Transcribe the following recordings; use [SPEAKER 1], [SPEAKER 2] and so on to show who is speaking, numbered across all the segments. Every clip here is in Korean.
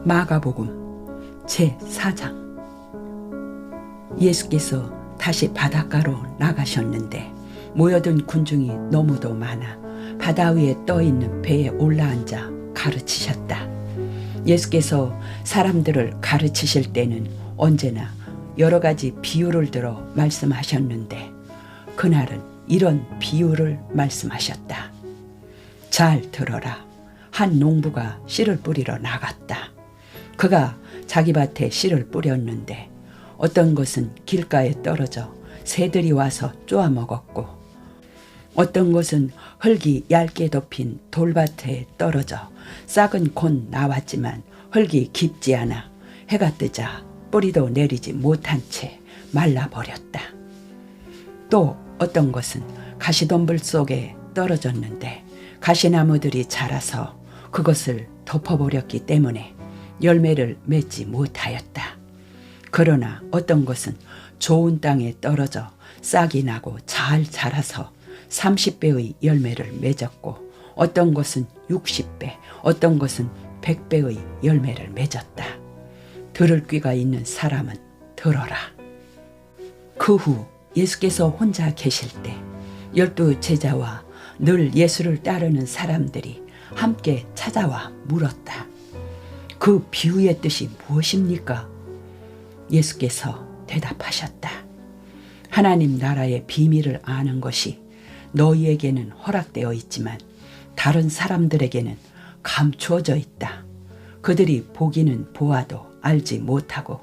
[SPEAKER 1] 마가복음 제4장. 예수께서 다시 바닷가로 나가셨는데 모여든 군중이 너무도 많아 바다 위에 떠있는 배에 올라앉아 가르치셨다. 예수께서 사람들을 가르치실 때는 언제나 여러 가지 비유를 들어 말씀하셨는데 그날은 이런 비유를 말씀하셨다. 잘 들어라. 한 농부가 씨를 뿌리러 나갔다. 그가 자기 밭에 씨를 뿌렸는데 어떤 것은 길가에 떨어져 새들이 와서 쪼아 먹었고 어떤 것은 흙이 얇게 덮인 돌밭에 떨어져 싹은 곧 나왔지만 흙이 깊지 않아 해가 뜨자 뿌리도 내리지 못한 채 말라버렸다. 또 어떤 것은 가시덤불 속에 떨어졌는데 가시나무들이 자라서 그것을 덮어버렸기 때문에 열매를 맺지 못하였다. 그러나 어떤 것은 좋은 땅에 떨어져 싹이 나고 잘 자라서 30배의 열매를 맺었고 어떤 것은 60배, 어떤 것은 100배의 열매를 맺었다. 들을 귀가 있는 사람은 들어라. 그 후 예수께서 혼자 계실 때 12 제자와 늘 예수를 따르는 사람들이 함께 찾아와 물었다. 그 비유의 뜻이 무엇입니까? 예수께서 대답하셨다. 하나님 나라의 비밀을 아는 것이 너희에게는 허락되어 있지만 다른 사람들에게는 감추어져 있다. 그들이 보기는 보아도 알지 못하고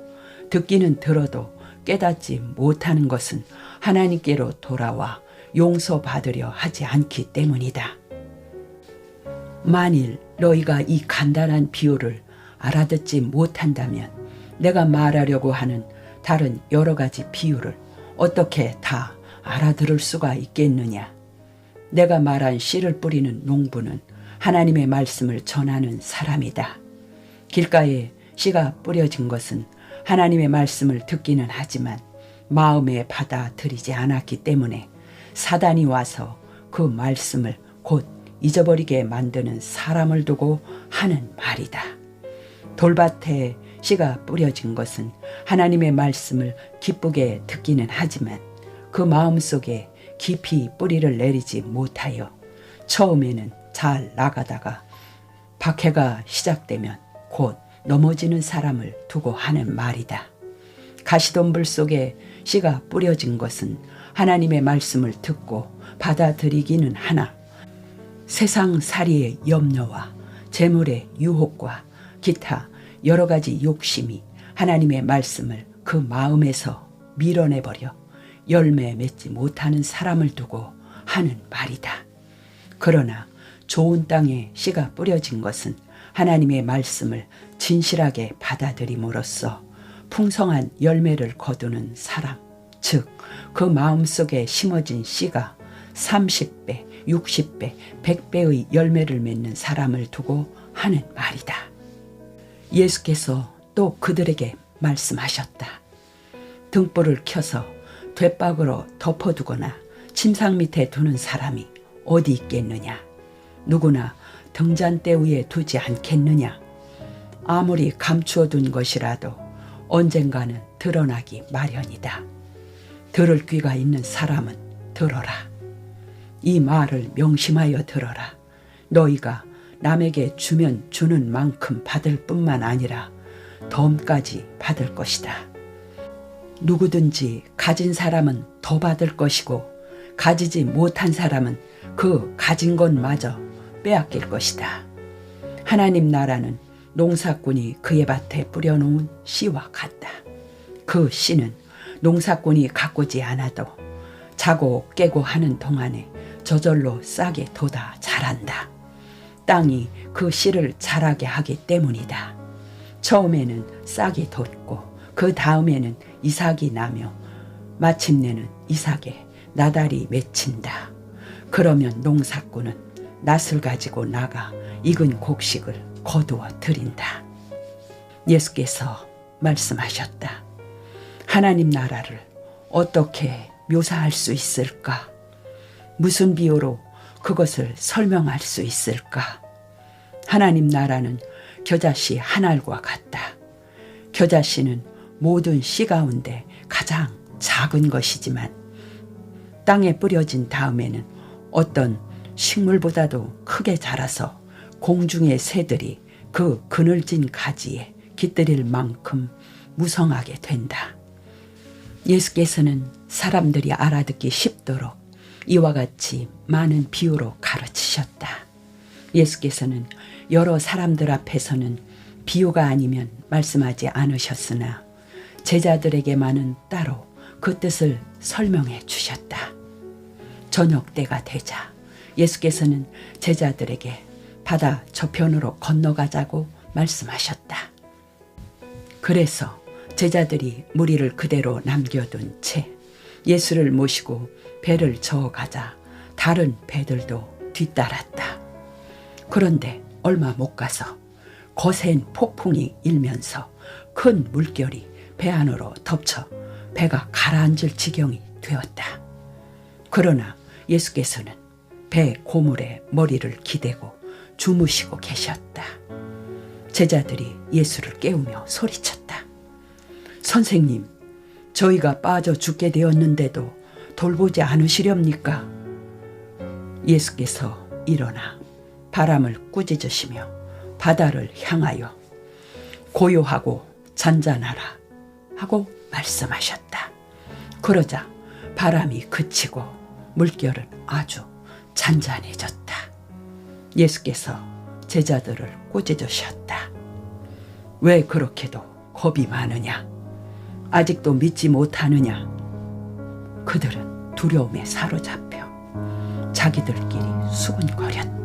[SPEAKER 1] 듣기는 들어도 깨닫지 못하는 것은 하나님께로 돌아와 용서받으려 하지 않기 때문이다. 만일 너희가 이 간단한 비유를 알아듣지 못한다면 내가 말하려고 하는 다른 여러 가지 비유를 어떻게 다 알아들을 수가 있겠느냐. 내가 말한 씨를 뿌리는 농부는 하나님의 말씀을 전하는 사람이다. 길가에 씨가 뿌려진 것은 하나님의 말씀을 듣기는 하지만 마음에 받아들이지 않았기 때문에 사단이 와서 그 말씀을 곧 잊어버리게 만드는 사람을 두고 하는 말이다. 돌밭에 씨가 뿌려진 것은 하나님의 말씀을 기쁘게 듣기는 하지만 그 마음속에 깊이 뿌리를 내리지 못하여 처음에는 잘 나가다가 박해가 시작되면 곧 넘어지는 사람을 두고 하는 말이다. 가시덤불 속에 씨가 뿌려진 것은 하나님의 말씀을 듣고 받아들이기는 하나 세상살이의 염려와 재물의 유혹과 기타 여러 가지 욕심이 하나님의 말씀을 그 마음에서 밀어내버려 열매 맺지 못하는 사람을 두고 하는 말이다. 그러나 좋은 땅에 씨가 뿌려진 것은 하나님의 말씀을 진실하게 받아들임으로써 풍성한 열매를 거두는 사람, 즉 그 마음속에 심어진 씨가 30배, 60배, 100배의 열매를 맺는 사람을 두고 하는 말이다. 예수께서 또 그들에게 말씀하셨다. 등불을 켜서 돛박으로 덮어두거나 침상 밑에 두는 사람이 어디 있겠느냐. 누구나 등잔대 위에 두지 않겠느냐. 아무리 감추어둔 것이라도 언젠가는 드러나기 마련이다. 들을 귀가 있는 사람은 들어라. 이 말을 명심하여 들어라. 너희가 남에게 주면 주는 만큼 받을 뿐만 아니라 덤까지 받을 것이다. 누구든지 가진 사람은 더 받을 것이고 가지지 못한 사람은 그 가진 것마저 빼앗길 것이다. 하나님 나라는 농사꾼이 그의 밭에 뿌려놓은 씨와 같다. 그 씨는 농사꾼이 가꾸지 않아도 자고 깨고 하는 동안에 저절로 싹이 돋아 자란다. 땅이 그 씨를 자라게 하기 때문이다. 처음에는 싹이 돋고 그 다음에는 이삭이 나며 마침내는 이삭에 나달이 맺힌다. 그러면 농사꾼은 낫을 가지고 나가 익은 곡식을 거두어 드린다. 예수께서 말씀하셨다. 하나님 나라를 어떻게 묘사할 수 있을까? 무슨 비유로 그것을 설명할 수 있을까? 하나님 나라는 겨자씨 한 알과 같다. 겨자씨는 모든 씨 가운데 가장 작은 것이지만 땅에 뿌려진 다음에는 어떤 식물보다도 크게 자라서 공중의 새들이 그 그늘진 가지에 깃들일 만큼 무성하게 된다. 예수께서는 사람들이 알아듣기 쉽도록 이와 같이 많은 비유로 가르치셨다. 예수께서는 여러 사람들 앞에서는 비유가 아니면 말씀하지 않으셨으나 제자들에게만은 따로 그 뜻을 설명해 주셨다. 저녁 때가 되자 예수께서는 제자들에게 바다 저편으로 건너가자고 말씀하셨다. 그래서 제자들이 무리를 그대로 남겨둔 채 예수를 모시고 배를 저어가자 다른 배들도 뒤따랐다. 그런데 얼마 못 가서 거센 폭풍이 일면서 큰 물결이 배 안으로 덮쳐 배가 가라앉을 지경이 되었다. 그러나 예수께서는 배 고물에 머리를 기대고 주무시고 계셨다. 제자들이 예수를 깨우며 소리쳤다. 선생님, 저희가 빠져 죽게 되었는데도 돌보지 않으시렵니까? 예수께서 일어나 바람을 꾸짖으시며 바다를 향하여 고요하고 잔잔하라 하고 말씀하셨다. 그러자 바람이 그치고 물결은 아주 잔잔해졌다. 예수께서 제자들을 꾸짖으셨다. 왜 그렇게도 겁이 많으냐? 아직도 믿지 못하느냐? 그들은 두려움에 사로잡혀 자기들끼리 수군거렸다.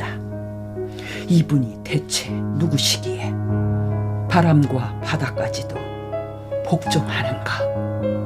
[SPEAKER 1] 이분이 대체 누구시기에 바람과 바다까지도 복종하는가?